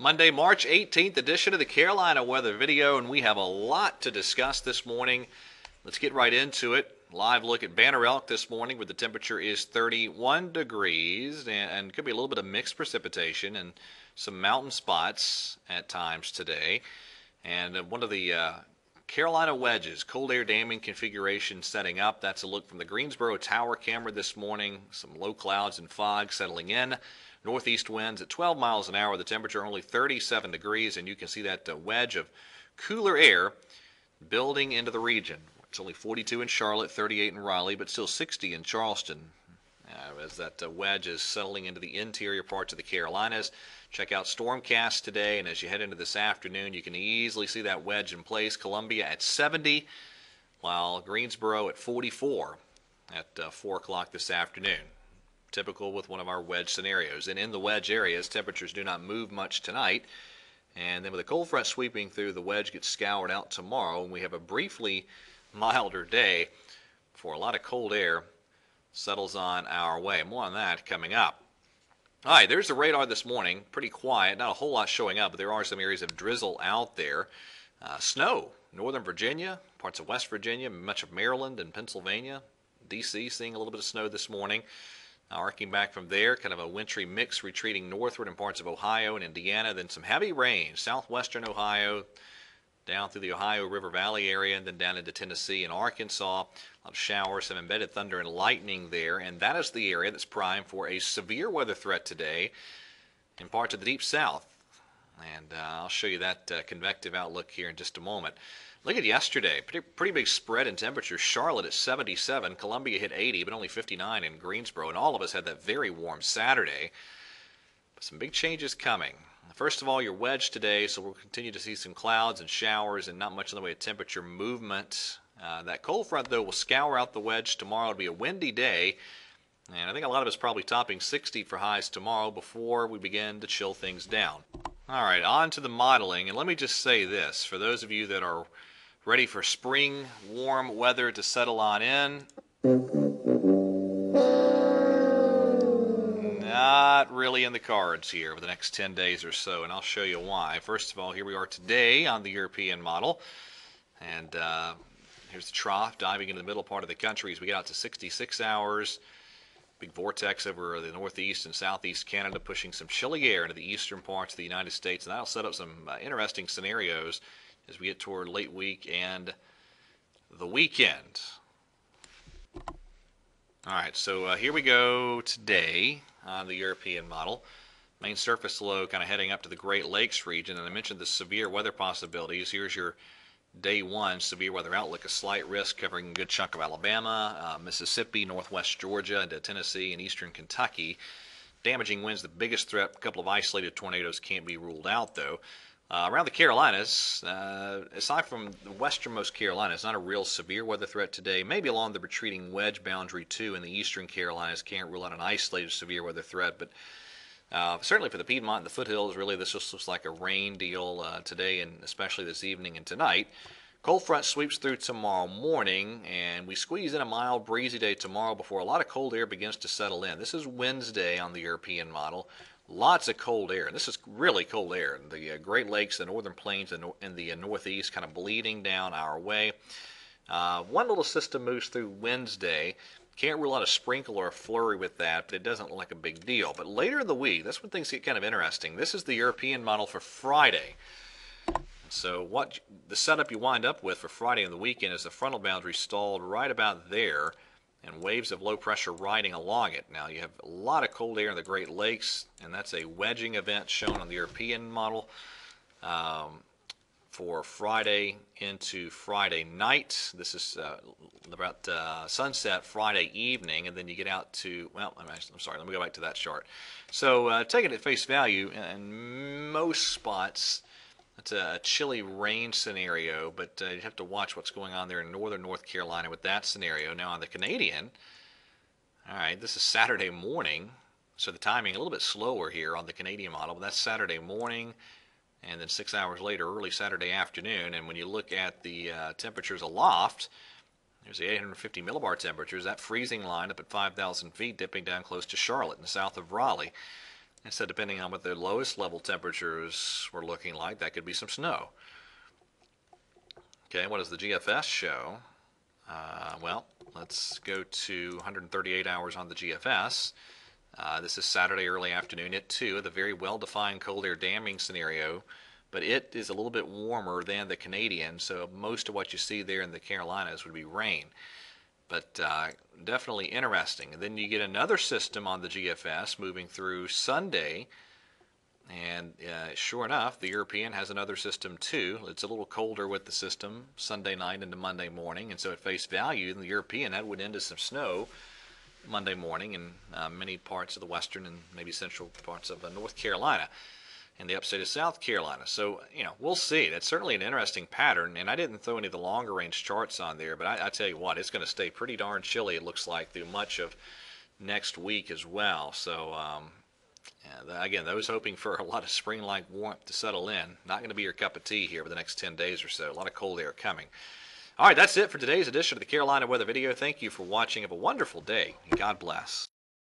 Monday, March 18th edition of the Carolina Weather Video, and we have a lot to discuss this morning. Let's get right into it. Live look at Banner Elk this morning, where the temperature is 31 degrees and could be a little bit of mixed precipitation and some mountain spots at times today. And one of the Carolina wedges, cold air damming configuration setting up. That's a look from the Greensboro Tower camera this morning. Some low clouds and fog settling in. Northeast winds at 12 miles an hour. The temperature only 37 degrees, and you can see that wedge of cooler air building into the region. It's only 42 in Charlotte, 38 in Raleigh, but still 60 in Charleston. As that wedge is settling into the interior parts of the Carolinas. Check out Stormcast today, and as you head into this afternoon, you can easily see that wedge in place. Columbia at 70, while Greensboro at 44 at 4 o'clock this afternoon. Typical with one of our wedge scenarios. And in the wedge areas, temperatures do not move much tonight. And then with a cold front sweeping through, the wedge gets scoured out tomorrow, and we have a briefly milder day before a lot of cold air settles on our way. More on that coming up. All right, there's the radar this morning. Pretty quiet. Not a whole lot showing up, but there are some areas of drizzle out there. Snow, Northern Virginia, parts of West Virginia, much of Maryland and Pennsylvania. D.C. seeing a little bit of snow this morning. Arcing back from there, kind of a wintry mix retreating northward in parts of Ohio and Indiana. Then some heavy rain, southwestern Ohio, down through the Ohio River Valley area, and then down into Tennessee and Arkansas. Of showers, some embedded thunder and lightning there, and that is the area that's primed for a severe weather threat today in parts of the deep south. And I'll show you that convective outlook here in just a moment. Look at yesterday, pretty big spread in temperatures. Charlotte at 77, Columbia hit 80, but only 59 in Greensboro, and all of us had that very warm Saturday. But some big changes coming. First of all, your wedge today, so we'll continue to see some clouds and showers and not much in the way of temperature movement. That cold front, though, will scour out the wedge tomorrow. It'll be a windy day, and I think a lot of us probably topping 60 for highs tomorrow before we begin to chill things down. All right, on to the modeling, and let me just say this. For those of you that are ready for spring warm weather to settle on in, not really in the cards here over the next 10 days or so, and I'll show you why. First of all, here we are today on the European model, and here's the trough diving into the middle part of the country as we get out to 66 hours. Big vortex over the northeast and southeast Canada, pushing some chilly air into the eastern parts of the United States, and that'll set up some interesting scenarios as we get toward late week and the weekend. All right, so here we go today on the European model. Main surface low kind of heading up to the Great Lakes region, and I mentioned the severe weather possibilities. Here's your Day 1 severe weather outlook. A slight risk covering a good chunk of Alabama, Mississippi, northwest Georgia, into Tennessee and eastern Kentucky. Damaging winds, the biggest threat. A couple of isolated tornadoes can't be ruled out, though. Around the Carolinas, aside from the westernmost Carolinas, not a real severe weather threat today. Maybe along the retreating wedge boundary, too, in the eastern Carolinas. Can't rule out an isolated severe weather threat, but certainly for the Piedmont and the foothills, really this just looks like a rain deal today, and especially this evening and tonight. Cold front sweeps through tomorrow morning, and we squeeze in a mild, breezy day tomorrow before a lot of cold air begins to settle in. This is Wednesday on the European model. Lots of cold air. This is really cold air. The Great Lakes, the northern plains, and the northeast kind of bleeding down our way. One little system moves through Wednesday. Can't rule out a sprinkle or a flurry with that, but it doesn't look like a big deal. But later in the week, that's when things get kind of interesting. This is the European model for Friday. So what the setup you wind up with for Friday and the weekend is the frontal boundary stalled right about there, and waves of low pressure riding along it. Now you have a lot of cold air in the Great Lakes, and that's a wedging event shown on the European model. For Friday into Friday night. This is about sunset Friday evening, and then you get out to, well, I'm sorry, let me go back to that chart. So taking it at face value, in most spots, it's a chilly rain scenario, but you have to watch what's going on there in northern North Carolina with that scenario. Now on the Canadian, all right, this is Saturday morning, so the timing a little bit slower here on the Canadian model, but that's Saturday morning, and then 6 hours later, early Saturday afternoon. And when you look at the temperatures aloft, there's the 850 millibar temperatures, that freezing line up at 5,000 feet, dipping down close to Charlotte in the south of Raleigh. And so depending on what the lowest level temperatures were looking like, that could be some snow. Okay, what does the GFS show? Well, let's go to 138 hours on the GFS. This is Saturday early afternoon at 2, the very well-defined cold air damming scenario, but it is a little bit warmer than the Canadian, so most of what you see there in the Carolinas would be rain. But definitely interesting. And then you get another system on the GFS moving through Sunday, and sure enough, the European has another system too. It's a little colder with the system Sunday night into Monday morning, and so at face value, in the European, that would end in some snow Monday morning in many parts of the western and maybe central parts of North Carolina and the upstate of South Carolina. So, we'll see. That's certainly an interesting pattern, and I didn't throw any of the longer range charts on there, but I tell you what, it's going to stay pretty darn chilly, it looks like, through much of next week as well. So, again, those hoping for a lot of spring-like warmth to settle in, not going to be your cup of tea here for the next 10 days or so. A lot of cold air coming. All right, that's it for today's edition of the Carolina Weather Video. Thank you for watching. Have a wonderful day, and God bless.